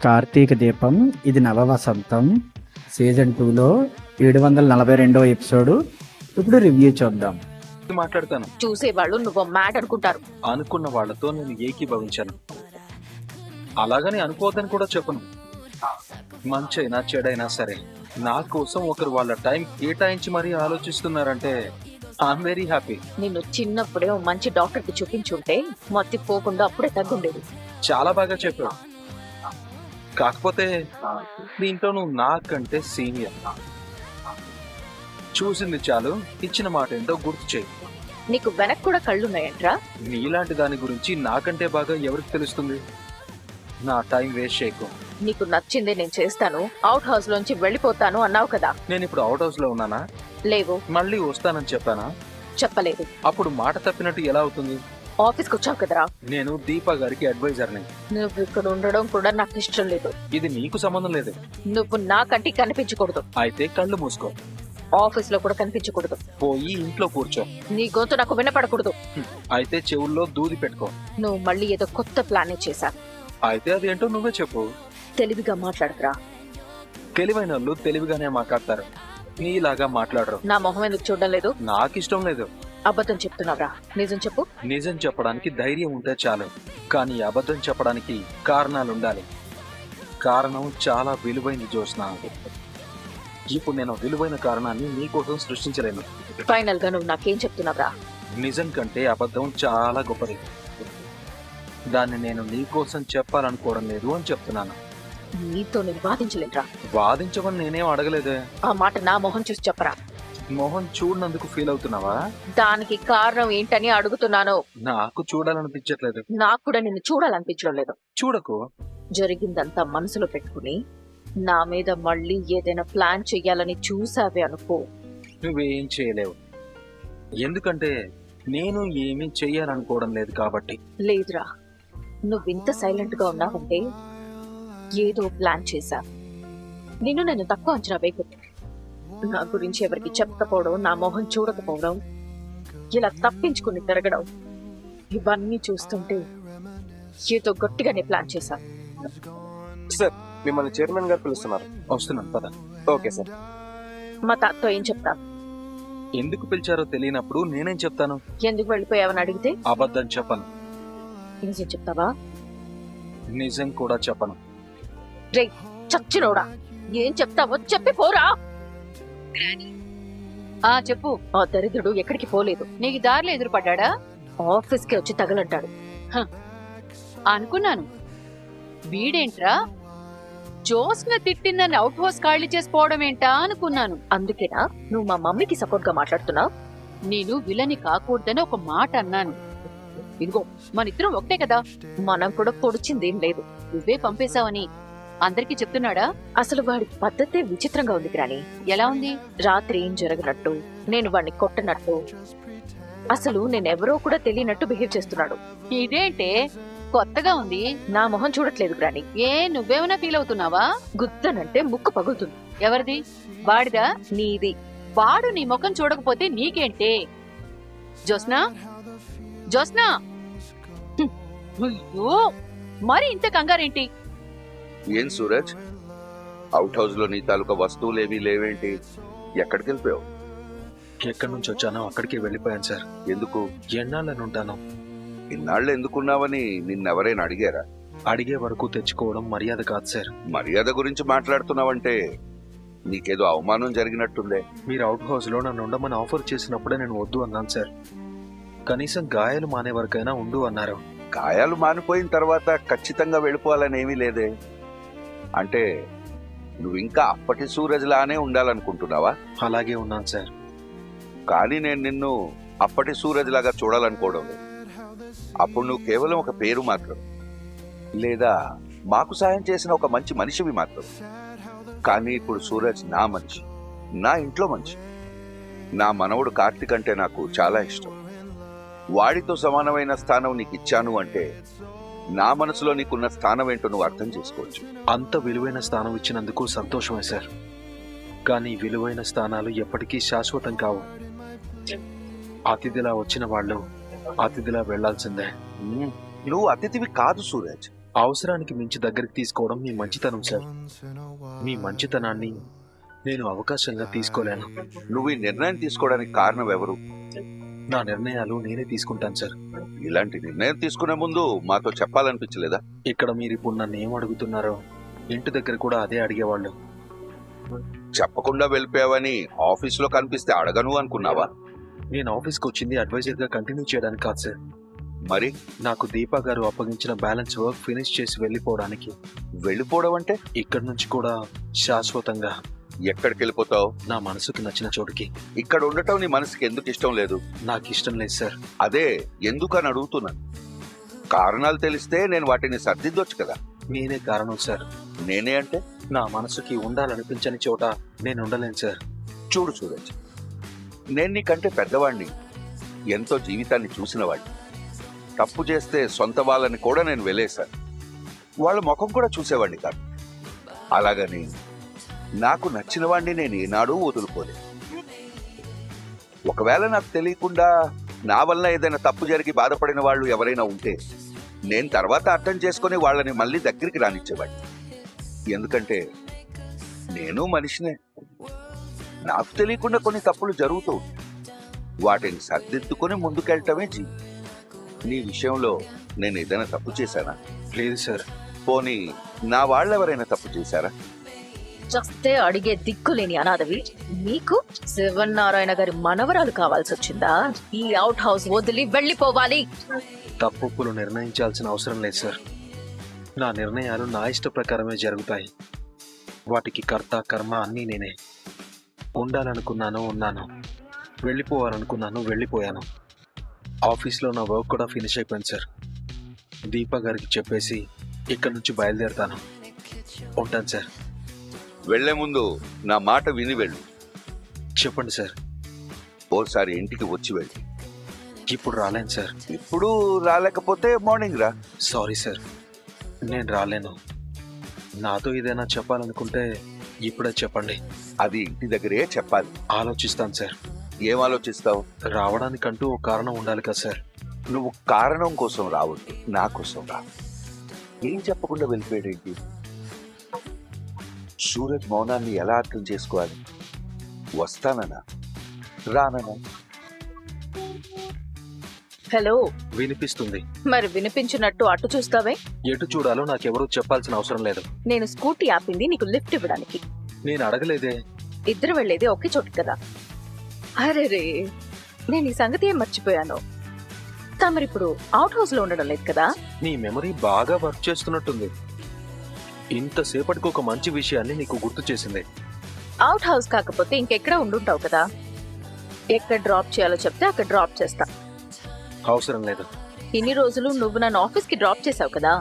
కార్తీక దీపం ఇది నవవసంతం సీజన్ 2లో 742వ ఎపిసోడ్. ఇప్పుడు రివ్యూ చూద్దాం. మాట్లాడతాను. చూసేవాళ్ళు నువ్వు మ్యాట్ అనుకుంటారు. అనుకున్న వాళ్ళతో నేను ఏకీభవించాను. అలాగని అనుకోవద్దని కూడా చెప్పను. మంచైనా చెడైనా సరే నా కోసం ఒకరు వాళ్ళ టైం కేటాయించి మరీ ఆలోచిస్తున్నారంటే ఐఎమ్ వెరీ హ్యాపీ. నిన్ను చిన్నప్పుడే ఓ మంచి డాక్టర్ కి చూపించుంటే మత్తి పోకుండా అప్పుడే తగ్గుండేది. చాలా బాగా చెప్పావు. కాకపోతే దీంట్లో నువ్వు నాకంటే సీనియర్. చూసింది చాలు, ఇచ్చిన మాట ఏంటో గుర్తు చేయి. నీకు వెనక్ కూడా కళ్ళున్నాయంట్రా? నీలాంటి దాని గురించి నాకంటే బాగా ఎవరికి తెలుస్తుంది? నా టైం వేస్ట్ చేయకు. నీకు నచ్చిందే నేను చేస్తాను, అవుట్ హౌస్ లోంచి వెళ్ళిపోతాను అన్నావు కదా. నేను ఇప్పుడు అవుట్ హౌస్ లో ఉన్నానా? లేవు. మళ్ళీ వస్తానని చెప్పానా? చెప్పలేదు. అప్పుడు మాట తప్పినట్టు ఎలా అవుతుంది? ఆఫీస్ కు వచ్చావు కదరా. నేను దీపా గారికి అడ్వైజర్ని. నువ్వు ఇక్కడ ఉండడం కూడా నాకు ఇష్టం లేదు. ఇది నీకు సంబంధం లేదు. నువ్వు నా కంటికి కనిపించకూడదు. అయితే కళ్ళు మూసుకో. ఆఫీస్ లో కూడా కనిపించకూడదు. పోయి ఇంట్లో కూర్చో. నీ గొంతు నాకు వినపడకూడదు. అయితే చెవుల్లో దూది పెట్టుకో. నువ్వు మళ్ళీ ఏదో కొత్త ప్లాన్ చేశా. అయితే అదేంటో నువ్వే చెప్పు. తెలివిగా మాట్లాడకురా. తెలివైన వాళ్ళు తెలివిగానే మాట్లాడతారు, నీలాగా మాట్లాడరు. నా మొహం ఎందుకు చూడడం లేదు? నాకు ఇష్టం లేదు. అబద్ధం చెప్తున్నావురా. నిజం చెప్పు. నిజం చెప్పడానికి ధైర్యం ఉంటే చాలు, కానీ అబద్ధం చెప్పడానికి కారణాలుండాలి. కారణం చాలా విలువైంది జోస్నా. ఇప్పుడు నేను విలువైన కారణాన్ని నీకోసం సృష్టించలేను. ఫైనల్ గా నువ్వు నాకేం చెప్తున్నావురా? నిజం కంటే అబద్ధం చాలా గొప్పది. దాన్ని నేను నీకోసం చెప్పాలనుకోవడం లేదు అని చెప్తున్నాను. నీతో నేను వాదించలేదురా. వాదించమని నేనేం అడగలేదే. ఆ మాట నా మొహం చూసి చెప్పరా. మోహన్ చూడనందుకు ఫీల్ అవుతున్నావా? దానికి కారణం ఏంటని అడుగుతున్నాను. నాకు చూడాలనిపించట్లేదు. నాకు కూడా నిన్ను చూడాలనిపించడం లేదు. చూడకు. జరిగిందంతా మనసులో పెట్టుకుని నా మీద మళ్ళీ ఏదైనా ప్లాన్ చెయ్యాలని చూసావే అనుకో, నువ్వేం చేయలేవు. ఎందుకంటే నేను ఏమీ చెయ్యాలనుకోవడం లేదు కాబట్టి. లేదురా, నువ్వింత సైలెంట్ గా ఉన్నావంటే ఏదో ప్లాన్ చేశా. నిన్ను నేను తక్కువ అంచనా వేయకూడదు. నా గురించి ఎవరికి చెప్పకపోవడం, నా మొహం చూడకపోవడం, ఇలా తప్పించుకుని తిరగడం, ఇవన్నీ చూస్తుంటే ఏదో గట్టిగానే ప్లాన్ చేశా. సార్, మిమ్మల్ని చైర్మన్ గారు పిలుస్తున్నారు. వస్తున్నాను, పద. Okay sir. మా తాతతో ఏం చెప్తా? ఎందుకు పిలిచారో తెలియనప్పుడు నేనేం చెప్తాను? ఎందుకు వెళ్ళిపోయావని అడిగితే అబద్ధం చెప్పను. నిజం చెప్తావా? నిజం కూడా చెప్పను. రే చచ్చినోడా, ఏం చెప్తావో చెప్పి పోరా. చెప్పు. ఆ దరిద్రుడు ఎక్కడికి పోలేదు. నీకు దారిలో ఎదురుపడ్డా? ఆఫీస్ కి వచ్చి తగలంటాడు. అనుకున్నాను. వీడేంట్రా జోస్న తిట్టిందని అవుట్ హౌస్ ఖాళీ చేసుకోవడం ఏంటా అనుకున్నాను. అందుకేనా నువ్వు మా మమ్మీకి సపోర్ట్ గా మాట్లాడుతున్నావు? నేను విలని కాకూడదని ఒక మాట అన్నాను. ఇదిగో మనిద్దరం ఒకటే కదా. మనం కూడా పొడిచిందేం లేదు. నువ్వే పంపేశావని అందరికీ చెప్తున్నాడా? అసలు వాడి పద్ధతే విచిత్రంగా ఉంది గ్రాని. ఎలా ఉంది? రాత్రి ఏం జరగనట్టు, నేను వాడిని కొట్టనట్టు, అసలు నేనెవరో కూడా తెలియనట్టు బిహేవ్ చేస్తున్నాడు. ఇదేంటే కొత్తగా ఉంది. నా మొహం చూడట్లేదు గ్రాని. ఏ నువ్వేమైనా ఫీల్ అవుతున్నావా? గుద్దనంటే ముక్కు పగులుతుంది. ఎవరిది? వాడిదా? నీది. వాడు నీ ముఖం చూడకపోతే నీకేంటే? జోస్నా, జోస్నా, అయ్యో మరి ఇంత కంగారేంటి? ఏం సూరజ్, అవుట్ హౌస్ లో నీ తాలూకా వస్తువులేవి లేవేంటి? ఎక్కడికి వెళ్ళిపోయావు? ఎక్కడి నుంచి వచ్చానో అక్కడికి వెళ్ళిపోయాను సార్. ఎందుకు? ఎన్నాళ్ళని ఉంటాను? ఇన్నాళ్ళు ఎందుకున్నావని నిన్నెవరైనా అడిగారా? అడిగే వరకు తెచ్చుకోవడం మర్యాద కాదు సార్. మర్యాద గురించి మాట్లాడుతున్నావంటే నీకేదో అవమానం జరిగినట్టుందే. మీరు అవుట్ హౌస్ లో నన్ను ఉండమని ఆఫర్ చేసినప్పుడే నేను వద్దు అన్నాను సార్. కనీసం గాయాలు మానే వరకైనా ఉండు అన్నారు. గాయాలు మానిపోయిన తర్వాత ఖచ్చితంగా వెళ్ళిపోవాలని ఏమీ లేదే. అంటే నువ్వు ఇంకా అప్పటి సూరజ్ లానే ఉండాలనుకుంటున్నావా? అలాగే ఉన్నాను సార్. కానీ నేను నిన్ను అప్పటి సూరజ్ లాగా చూడాలనుకోవడం లేదు. అప్పుడు నువ్వు కేవలం ఒక పేరు మాత్రం, లేదా మాకు సాయం చేసిన ఒక మంచి మనిషివి మాత్రం. కానీ ఇప్పుడు సూరజ్ నా మనిషి, నా ఇంట్లో మనిషి. నా మనవడు కార్తిక్ అంటే నాకు చాలా ఇష్టం. వాడితో సమానమైన స్థానం నీకు ఇచ్చాను అంటే నా మనసులో నీకున్న స్థానం ఏంటో నువ్వు అర్థం చేసుకోవచ్చు. అంత విలువైన స్థానం ఇచ్చినందుకు సంతోషమే సార్. కానీ విలువైన స్థానాలు ఎప్పటికీ శాశ్వతం కావు. అతిథిలా వచ్చిన వాళ్ళు అతిథిలా వెళ్లాల్సిందే. నువ్వు అతిథివి కాదు సూరజ్, అవసరానికి మించి దగ్గరికి తీసుకోవడం మీ మంచితనం సార్. మీ మంచితనాన్ని నేను అవకాశంగా తీసుకోలేను. నువ్వు ఈ నిర్ణయం తీసుకోవడానికి కారణం ఎవరు? నా నిర్ణయాలు నేనే తీసుకుంటాను సార్. ఇలాంటి నిర్ణయం తీసుకునే ముందు మాతో చెప్పాలనిపించలేదా? ఇక్కడ మీరు ఇప్పుడు నన్ను ఏం అడుగుతున్నారో ఇంటి దగ్గర కూడా అదే అడిగేవాళ్ళు. చెప్పకుండా వెళ్ళిపోయావని ఆఫీసులో కనిపిస్తే అడగను అనుకున్నావా? నేను ఆఫీస్కి వచ్చింది అడ్వైజర్ గా కంటిన్యూ చేయడానికి కాదు సార్. మరి నాకు దీపా గారు అప్పగించిన బ్యాలెన్స్ వర్క్ ఫినిష్ చేసి వెళ్ళిపోవడానికి. వెళ్ళిపోవడం అంటే ఇక్కడి నుంచి కూడా శాశ్వతంగా ఎక్కడికి వెళ్ళిపోతావు? నా మనసుకి నచ్చిన చోటుకి. ఇక్కడ ఉండటం నీ మనసుకి ఎందుకు ఇష్టం లేదు? నాకు ఇష్టం లేదు సార్. అదే ఎందుకని అడుగుతున్నాను. కారణాలు తెలిస్తే నేను వాటిని సర్దిద్దొచ్చు కదా. నేనే కారణం సార్. నేనే అంటే నా మనసుకి ఉండాలనిపించని చోట నేను ఉండలేను సార్. చూడు సూరజ్, నేను నీకంటే పెద్దవాణ్ణి, ఎంతో జీవితాన్ని చూసిన వాడిని. తప్పు చేస్తే సొంత వాళ్ళని కూడా నేను వెళ్ళేశాను. వాళ్ళ ముఖం కూడా చూసేవాడిని కాదు. అలాగని నాకు నచ్చిన వాడిని నేను ఏనాడూ వదులుకోలేదు. ఒకవేళ నాకు తెలియకుండా నా వల్ల ఏదైనా తప్పు జరిగి బాధపడిన వాళ్ళు ఎవరైనా ఉంటే నేను తర్వాత అర్థం చేసుకుని వాళ్ళని మళ్ళీ దగ్గరికి రానిచ్చేవాడిని. ఎందుకంటే నేను మనిషినే. నాకు తెలియకుండా కొన్ని తప్పులు జరుగుతూ ఉంటాయి. వాటిని సర్దిద్దుకొని ముందుకెళ్ళటమే జీవితం. నీ విషయంలో నేను ఏదైనా తప్పు చేశానా? లేదు సార్. పోనీ నా వాళ్ళెవరైనా తప్పు చేశారా? చస్తే అడిగే దిక్కులేని అనాథవి నీకు శివనారాయణ గారి మనవరాలు కావాల్సి వచ్చిందా? ఈ అవుట్ హౌస్ వదిలి వెళ్ళిపోవాలి. తప్పులు నిర్ణయించాల్సిన అవసరం లేదు సార్. నా నిర్ణయాలు నా ఇష్ట ప్రకారమే జరుగుతాయి. వాటికి కర్త కర్మ అన్నీ నేనే. ఉండాలనుకున్నాను ఉన్నాను, వెళ్ళిపోవాలనుకున్నాను వెళ్ళిపోయాను. ఆఫీస్లో నా వర్క్ కూడా ఫినిష్ అయిపోయింది సార్. దీపా గారికి చెప్పేసి ఇక్కడి నుంచి బయలుదేరుతాను. ఉంటాను సార్. వెళ్లే ముందు నా మాట విని వెళ్ళు. చెప్పండి సార్. ఓసారి ఇంటికి వచ్చి వెళ్ళు. ఇప్పుడు రాలేను సార్. ఇప్పుడు రాలేకపోతే మార్నింగ్ రా. సారీ సార్, నేను రాలేను. నాతో ఏదైనా చెప్పాలనుకుంటే ఇప్పుడే చెప్పండి. అది ఇంటి దగ్గరే చెప్పాలి. ఆలోచిస్తాను సార్. ఏం ఆలోచిస్తావు? రావడానికంటూ ఒక కారణం ఉండాలి కదా సార్. నువ్వు కారణం కోసం రావద్దు, నా కోసం రా. ఏం చెప్పకుండా వెళ్ళిపోయాడేంటి? సూరజ్ మౌనాన్ని ఎలా అర్థం చేసుకోవాలి? వస్తానన్నా రానన్నా? హలో, వినిపిస్తుంది. మరి వినిపించినట్టు అటు చూస్తావే? ఎటు చూడాలో నాకెవరూ చెప్పాల్సిన అవసరం లేదు. నేను స్కూటీ ఆపింది నీకు లిఫ్ట్ ఇవ్వడానికి. నేను అడగలేదే. ఇద్దరు వెళ్ళేది ఒకే చోటు కదా. అరే రే, నేను ఈ సంగతి ఏం మర్చిపోయాను. తమరిప్పుడు అవుట్ హౌస్ లో ఉండడం లేదు కదా? నీ మెమరీ బాగా వర్క్ చేస్తున్నట్టుంది. ఇంతసేపటికి ఒక మంచి విషయాన్ని నీకు గుర్తు చేసింది. అవుట్ హౌస్ కాకపోతే ఇంకెక్కడ ఉండుంటావు కదా. ఎక్కడ డ్రాప్ చేయాలో చెప్తే అక్కడ డ్రాప్ చేస్తా. అవసరం లేదు. ఇన్ని రోజులు నువ్వు నన్ను ఆఫీస్ కి డ్రాప్ చేసావు కదా,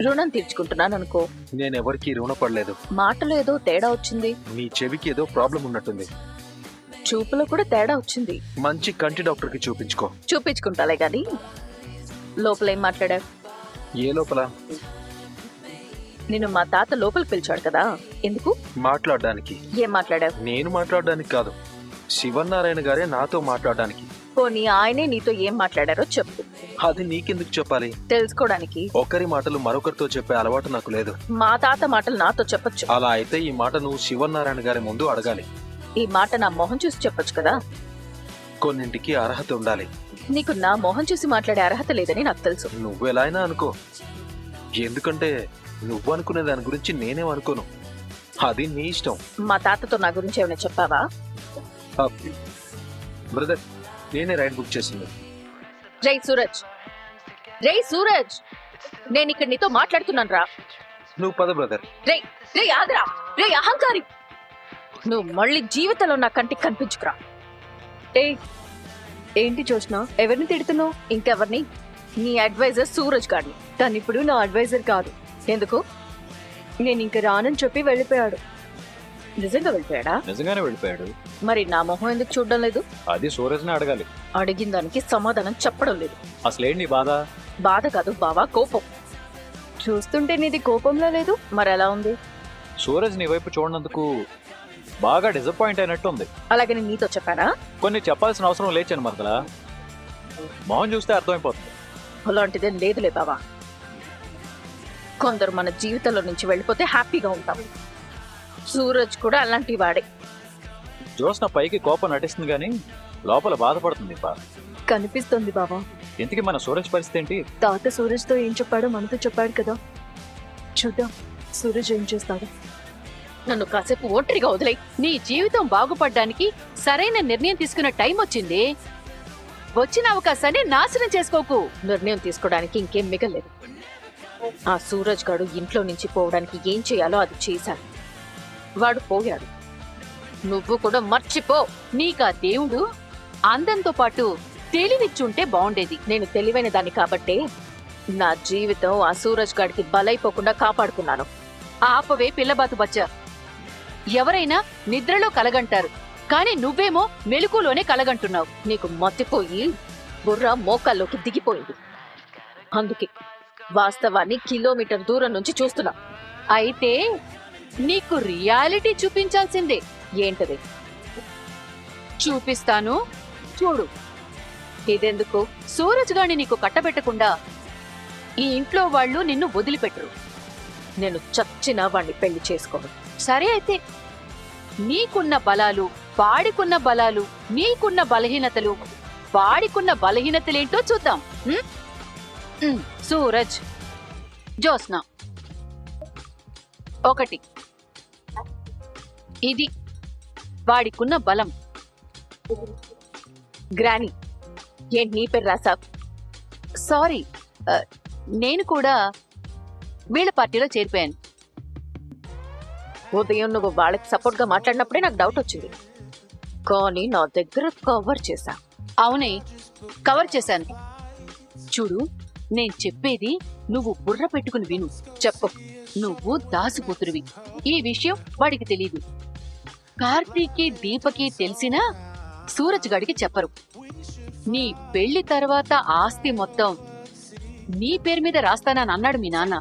రుణం తీర్చుకుంటున్నాను అనుకో. నేనెవరికి రుణపడలేదు. మాటలో ఏదో తేడా వచ్చింది. నీ చెవికి ఏదో ప్రాబ్లం ఉన్నట్టుంది. చూపులో కూడా తేడా వచ్చింది. మంచి కంటి డాక్టర్కి చూపించుకో. చూపించుకుంటాలే గాని లోపల ఏం మాట్లాడా? ఏ లోపల? నిన్ను మా తాత లోపలికి పిలిచాడు కదా, ఎందుకు? మాట్లాడడానికి. ఏం మాట్లాడావు? నేను మాట్లాడడానికి కాదు, శివనారాయణ గారే నాతో మాట్లాడడానికి. పోనీ ఆయనే నీతో ఏం మాట్లాడారో చెప్పు. అది నీకెందుకు చెప్పాలి? తెలుసుకోవడానికి. ఒకరి మాటలు మరొకరితో చెప్పే అలవాటు నాకు లేదు. మా తాత మాటలు నాతో చెప్పొచ్చు. అలా అయితే ఈ మాట నువ్వు శివనారాయణ గారి ముందు అడగాలి. ఈ మాట నా మొహం చూసి చెప్పొచ్చు కదా. కొన్నింటికి అర్హత ఉండాలి. నీకు నా మొహం చూసి మాట్లాడే అర్హత లేదని నాకు తెలుసు. నువ్వు ఎలా అయినా అనుకో, ఎందుకంటే నువ్వు అనుకునే దాని గురించి నేనేం అనుకోను. అది నీ ఇష్టం. మా తాతతో నా గురించి ఏమైనా చెప్పావా? బ్రదర్, నేనే రైడ్ బుక్ చేసింది. రే సూరజ్, రే సూరజ్, నేను ఇక్కడ నీతో మాట్లాడుతున్నాను రా. నువ్వు పద బ్రదర్. రే రే ఆగరా, రే అహంకారి, నువ్వు మళ్ళీ జీవితంలో నా కంటికి కనిపించుకురా. ఏంటి జోష్నా, ఎవరిని తిడుతున్నావు? ఇంకెవరిని? నీ అడ్వైజర్ సూరజ్ గారిని. తను ఇప్పుడు నా అడ్వైజర్ కాదు. ఎందుకు? నేను ఇంక రానని చెప్పి వెళ్ళిపోయాడు. నిజంగా వెళ్ళిపోయాడా? నిజంగానే వెళ్ళిపోయాడు. మరి నా మొహం ఎందుకు చూడడం లేదు? అది సూరజ్నే అడగాలి. అడిగిన దానికి సమాధానం చెప్పడం లేదు. అసలేంటి బాధ? బాధ కాదు బావా, కోపం. చూస్తుంటే నీది కోపంలో లేదు. మరి ఎలా ఉంది? సూరజ్ నీ వైపు చూడనందుకు బాగా డిసప్పాయింట్ అయినట్టు ఉంది. అలాగే నేను నీతో చెప్పానా? కొన్ని చెప్పాల్సిన అవసరం లేచాను మరదలా, మొహం చూస్తే అర్థమైపోతుంది. అలాంటిదేం లేదులే బావా. కొందరు మన జీవితంలో నుంచి వెళ్ళిపోతే హ్యాపీగా ఉంటాం. సూరజ్ కూడా అలాంటి వాడే. జ్యోత్స్న పైకి కోపం నటిస్తుంది గానీ లోపల బాధపడుతుంది బా. కనిపిస్తుంది బావా. ఇంతకీ మన సూరజ్ పరిస్థితి ఏంటి? తాత సూరజ్తో ఏం చెప్పాడో మనతో చెప్పాడు కదా, చూద్దాం సూరజ్ ఏం చేస్తాడు. నన్ను కాసేపు ఒంటరిగా వదిలేయ్. నీ జీవితం బాగుపడ్డానికి సరైన నిర్ణయం తీసుకున్న టైం వచ్చింది. వచ్చిన అవకాశాన్ని నాశనం చేసుకోకు. నిర్ణయం తీసుకోవడానికి ఇంకేం మిగలేదు. ఆ సూరజ్ గాడు ఇంట్లో నుంచి పోవడానికి ఏం చేయాలో అది చేశాడు. వాడు పోయాడు. నువ్వు కూడా మర్చిపో. నీకా దేవుడు అందంతో పాటు తెలివిచ్చుంటే బాగుండేది. నేను తెలివైన దాన్ని కాబట్టే నా జీవితం ఆ సూరజ్ గాడికి బలైపోకుండా కాపాడుకున్నాను. ఆపవే పిల్లబాతు బచ్చా. ఎవరైనా నిద్రలో కలగంటారు, కానీ నువ్వేమో మెలకులోనే కలగంటున్నావు. నీకు మత్తిపోయి బుర్ర మోకాల్లోకి దిగిపోయింది. అందుకే వాస్తవాన్ని కిలోమీటర్ దూరం నుంచి చూస్తున్నా. అయితే నీకు రియాలిటీ చూపించాల్సిందే. ఏంటది? చూపిస్తాను, చూడు. ఇదెందుకు? సూరజ్ గాని నీకు కట్టబెట్టకుండా ఈ ఇంట్లో వాళ్ళు నిన్ను వదిలిపెట్టరు. నేను చచ్చినా వాణ్ణి పెళ్లి చేసుకోను. సరే అయితే నీకున్న బలాలు, వాడికున్న బలాలు, నీకున్న బలహీనతలు, వాడికున్న బలహీనతలేంటో చూద్దాం. సూరజ్, జ్యోత్స్న, ఒకటి. ఇది వాడికున్న బలం. గ్రానీ, ఏంటి నీ పేరు రాసావ్? సారీ, నేను కూడా వీళ్ళ పార్టీలో చేరిపోయాను. ఉదయం నువ్వు వాళ్ళకి సపోర్ట్ గా మాట్లాడినప్పుడే నాకు డౌట్ వచ్చింది, కానీ నా దగ్గర కవర్ చేశా. అవునే, కవర్ చేశాను. చూడు, నేను చెప్పేది నువ్వు బుర్ర పెట్టుకుని విను. చెప్పు. నువ్వు దాసుపుత్రువి. ఈ విషయం వాడికి తెలీదు. కార్తీకి, దీపకి తెలిసినా సూరజ్ గడికి చెప్పరు. నీ పెళ్లి తర్వాత ఆస్తి మొత్తం నీ పేరు మీద రాస్తానని అన్నాడు మీ నాన్న.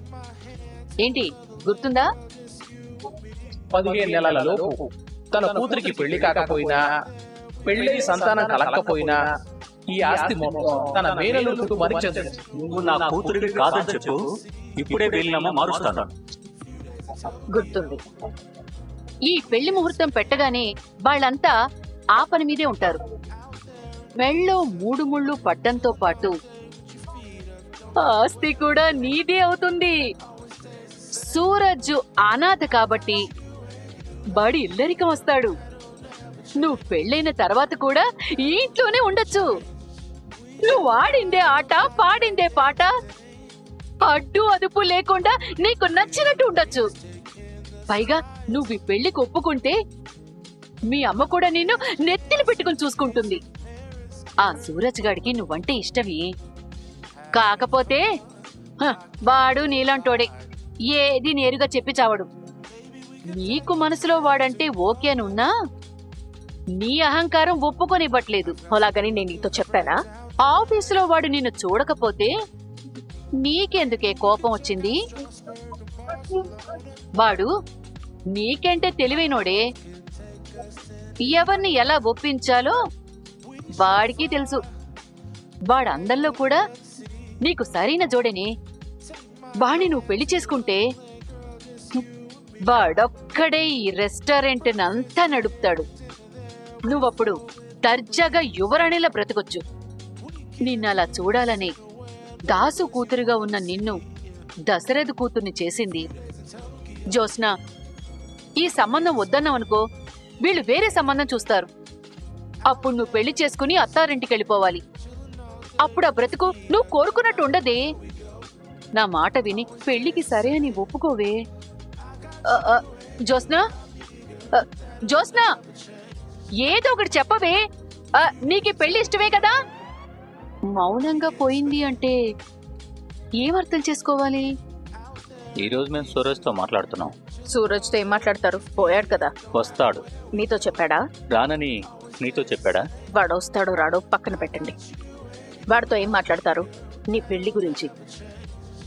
ఏంటి గుర్తుందా? 15 నెలల లోపు తన కూతురికి పెళ్లి కాకపోయినా, పెళ్లి సంతానం కలగకపోయినా ఈ ఆస్తి మొత్తం తన మేనల్లుకు మరిచెందు. నువ్వు నా కూతురికి కాదని చెప్పు, ఇప్పుడే వీలునామా మారుస్తాను. గుర్తుంది. ఈ పెళ్లి ముహూర్తం పెట్టగానే వాళ్ళంతా ఆ పని మీదే ఉంటారు. మెళ్ళో 3 ముళ్ళు పడ్డంతో పాటు ఆస్తి కూడా నీదే అవుతుంది. సూరజ్ అనాథ కాబట్టి బడి ఇల్లరికం వస్తాడు. నువ్వు పెళ్ళైన తర్వాత కూడా ఈ ఇంట్లోనే ఉండొచ్చు. నువ్వు ఆడిందే ఆట, పాడిందే పాట, అడ్డు అదుపు లేకుండా నీకు నచ్చినట్టు ఉండొచ్చు. పైగా నువ్వు ఈ పెళ్లికి ఒప్పుకుంటే మీ అమ్మ కూడా నిన్ను నెత్తిని పెట్టుకుని చూసుకుంటుంది. ఆ సూరజ్ గాడికి నువ్వంటే ఇష్టమే. కాకపోతే వాడు నీలాంటోడే, ఏది నేరుగా చెప్పి చావడు. నీకు మనసులో వాడంటే ఓకే అని ఉన్నా నీ అహంకారం ఒప్పుకొనివ్వట్లేదు. అలాగని నేను నీతో చెప్పానా? ఆఫీసులో వాడు నిన్ను చూడకపోతే నీకెందుకే కోపం వచ్చింది? వాడు నీకంటే తెలివైనోడే. ఎవరిని ఎలా ఒప్పించాలో వాడికి తెలుసు. వాడు అందంలో కూడా నీకు సరైన జోడేనే. వాణ్ణి నువ్వు పెళ్లి చేసుకుంటే వాడొక్కడే ఈ రెస్టారెంట్ అంతా నడుపుతాడు. నువ్వప్పుడు దర్జాగా యువరాణిలా బ్రతకొచ్చు. నిన్నలా చూడాలని దాసు కూతురుగా ఉన్న నిన్ను దశరథ కూతుర్ని చేసింది జ్యోత్స్న. ఈ సంబంధం వద్దన్నావనుకో, వీళ్ళు వేరే సంబంధం చూస్తారు. అప్పుడు నువ్వు పెళ్లి చేసుకుని అత్తారింటికి వెళ్ళిపోవాలి. అప్పుడు ఆ బ్రతుకు నువ్వు కోరుకున్నట్టు ఉండదే. నా మాట విని పెళ్లికి సరే అని ఒప్పుకోవే. జ్యోత్స్న, జ్యోత్స్న, ఏదో ఒకటి చెప్పవే. నీకు పెళ్లి ఇష్టమే కదా? మౌనంగా పోయింది అంటే ఏమర్థం చేసుకోవాలి? ఈ రోజు మేము సూరజ్ తో మాట్లాడుతున్నాం. సూరజ్ తో ఏం మాట్లాడతారు? పోయాడు కదా. వస్తాడు. నీతో చెప్పాడా? రానని నీతో చెప్పాడా? వాడు వస్తాడో రాడో పక్కన పెట్టండి. వాడితో ఏం మాట్లాడతారు? నీ పెళ్లి గురించి.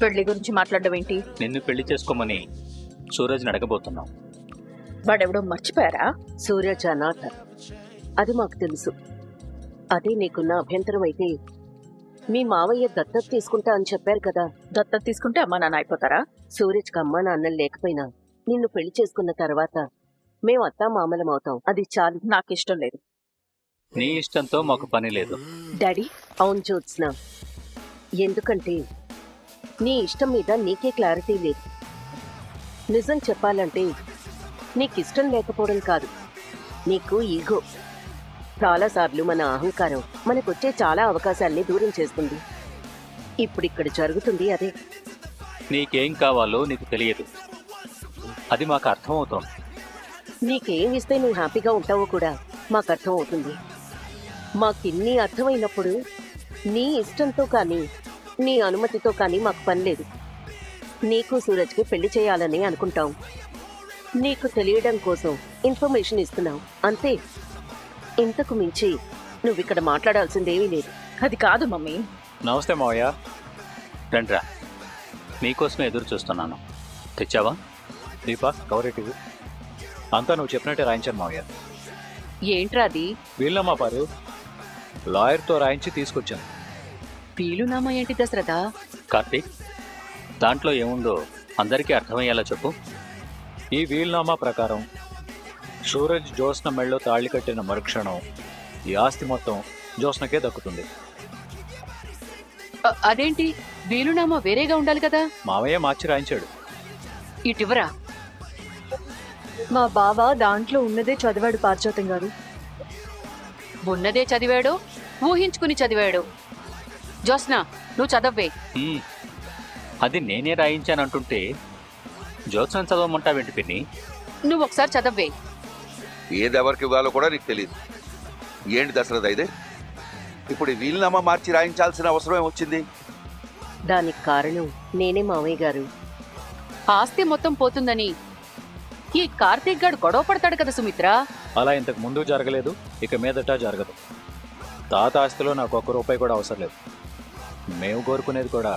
పెళ్లి గురించి మాట్లాడడం ఏంటి? నిన్ను పెళ్లి చేసుకోమని సూరజ్ని అడగబోతున్నాం. వాడెవడో మర్చిపోయారా? సూరజ్ అనాథ, అది మాకు తెలుసు. అదే నీకున్న అభ్యంతరం అయితే మీ మావయ్య దత్తత తీసుకుంటా అని చెప్పారు కదా. దత్తత తీసుకుంటే అమ్మా నాన్న అయిపోతారా? సూరజ్కి అమ్మా నాన్నలు లేకపోయినా నిన్ను పెళ్లి చేసుకున్న తర్వాత మేము అత్తా మామలం అవుతాం, అది చాలు. నాకు ఇష్టం లేదు. నీ ఇష్టంతో మాకు పని లేదు. డాడీ, అవును జ్యోత్స్న, ఎందుకంటే నీ ఇష్టం మీద నీకే క్లారిటీ లేదు. నిజం చెప్పాలంటే నీకిష్టం లేకపోవడం కాదు, నీకు ఈగో. చాలాసార్లు మన అహంకారం మనకొచ్చే చాలా అవకాశాల్ని దూరం చేస్తుంది. ఇప్పుడిక్కడ జరుగుతుంది అదే. నీకేం కావాలో నీకు తెలియదు, అది మాకు అర్థమవుతోంది. నీకేమిస్తే నువ్వు హ్యాపీగా ఉంటావో కూడా మాకు అర్థం అవుతుంది. మాకిన్ని అర్థమైనప్పుడు నీ ఇష్టంతో కానీ నీ అనుమతితో కానీ మాకు పని లేదు. నీకు సూరజ్కి పెళ్లి చేయాలని అనుకుంటాం, నీకు తెలియడం కోసం ఇన్ఫర్మేషన్ ఇస్తున్నావు అంతే. ఇంతకు మించి నువ్విక్కడ మాట్లాడాల్సిందేమీ లేదు. అది కాదు మమ్మీ. నమస్తే మావయ్య. రండ్రా, మీకోసమే ఎదురు చూస్తున్నాను. తెచ్చావా? దీపా, కవరేటివి. అంతా నువ్వు చెప్పినట్టే రాయించాను మావయ్య. ఏంట్రా అది? వీళ్ళమ్మా పారు, లాయర్తో రాయించి తీసుకొచ్చాను. వీలునామా ఏంటి దశరథ? కార్తీక్, దాంట్లో ఏముందో అందరికీ అర్థమయ్యేలా చెప్పు. ఈ వీల్నామా ప్రకారం సూరజ్ జ్యోత్స్న మెళ్ళలో తాళి కట్టిన మరుక్షణం ఈ ఆస్తి మొత్తం జ్యోత్స్నకే దక్కుతుంది. అదేంటి, వీలునామా వేరేగా ఉండాలి కదా? మావయ్య మార్చి రాయించాడు. ఇటివరా. మా బావ దాంట్లో ఉన్నదే చదివాడు పార్చోతం గారు. ఉన్నదే చదివాడు, ఊహించుకుని చదివాడు. జ్యోత్స్న, నువ్వు చదవ్వే. అది నేనే రాయించానంటుంటే జ్యోత్స్న చదవమంటావేంటి పిన్ని? నువ్వు ఒకసారి చదవ్వే. ఏది ఎవరికి ఇవ్వాలో కూడా నీకు తెలియదు. ఏంటి దశరథ ఇదే? ఇప్పుడు ఈ వీలునామా మార్చి రాయించాల్సిన అవసరం ఏమొచ్చింది? దానికి కారణం నేనే మావయ్య గారు. ఆస్తి మొత్తం పోతుందని ఈ కార్తీక్ గాడు గొడవ పడతాడు కదా సుమిత్ర. అలా ఇంతకు ముందు జరగలేదు, ఇక మీదట జరగదు. తాత ఆస్తిలో నాకు ఒక్క రూపాయి కూడా అవసరం లేదు. మేము కోరుకునేది కూడా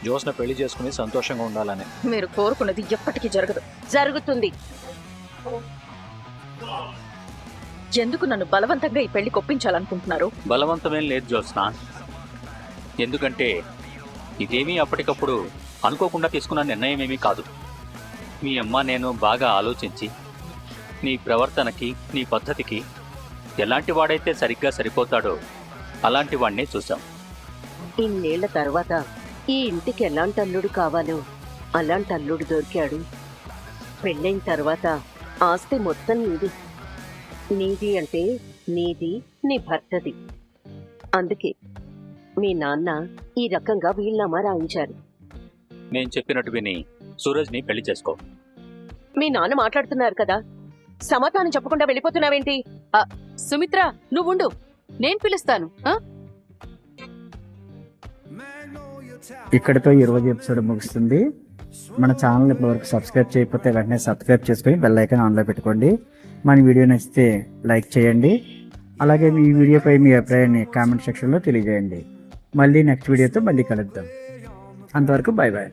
జ్యోత్స్న పెళ్లి చేసుకుని సంతోషంగా ఉండాలని. మీరు కోరుకున్నది ఎప్పటికీ జరగదు. జరుగుతుంది. ఎందుకు నన్ను బలవంతంగా ఈ పెళ్లి కొప్పించాలనుకుంటున్నారు? బలవంతమేం లేదు జ్యోత్స్న. ఎందుకంటే ఇదేమీ అప్పటికప్పుడు అనుకోకుండా తీసుకున్న నిర్ణయం ఏమీ కాదు. మీ అమ్మ నేను బాగా ఆలోచించి నీ ప్రవర్తనకి నీ పద్ధతికి ఎలాంటి వాడైతే సరిగ్గా సరిపోతాడో అలాంటి వాడిని చూసాం. ఇన్నేళ్ల తర్వాత ఈ ఇంటికి ఎలాంటి అల్లుడు కావాలో అలాంటి అల్లుడు దొరికాడు. పెళ్ళైన తర్వాత ఆస్తి మొత్తం నీది. నీది అంటే నీది, నీ భర్తది. అందుకే మీ నాన్న ఈ రకంగా వీలునామా రాయించారు. నేను చెప్పినట్టు విని సూరజ్ని పెళ్లి చేసుకో. మీ నాన్న మాట్లాడుతున్నారు కదా, సమాధానం చెప్పకుండా వెళ్ళిపోతున్నావేంటి? సుమిత్ర, నువ్వుండు, నేను పిలుస్తాను. ఇక్కడితో ఈ రోజు ఎపిసోడ్ ముగుస్తుంది. మన ఛానల్ ఇప్పటివరకు సబ్స్క్రైబ్ చేయకపోతే వెంటనే సబ్స్క్రైబ్ చేసుకొని బెల్ ఐకాన్ ఆన్లో పెట్టుకోండి. మన వీడియో నచ్చితే లైక్ చేయండి. అలాగే మీ వీడియోపై మీ అభిప్రాయాన్ని కామెంట్ సెక్షన్లో తెలియజేయండి. మళ్ళీ నెక్స్ట్ వీడియోతో మళ్ళీ కలుద్దాం. అంతవరకు బాయ్ బాయ్.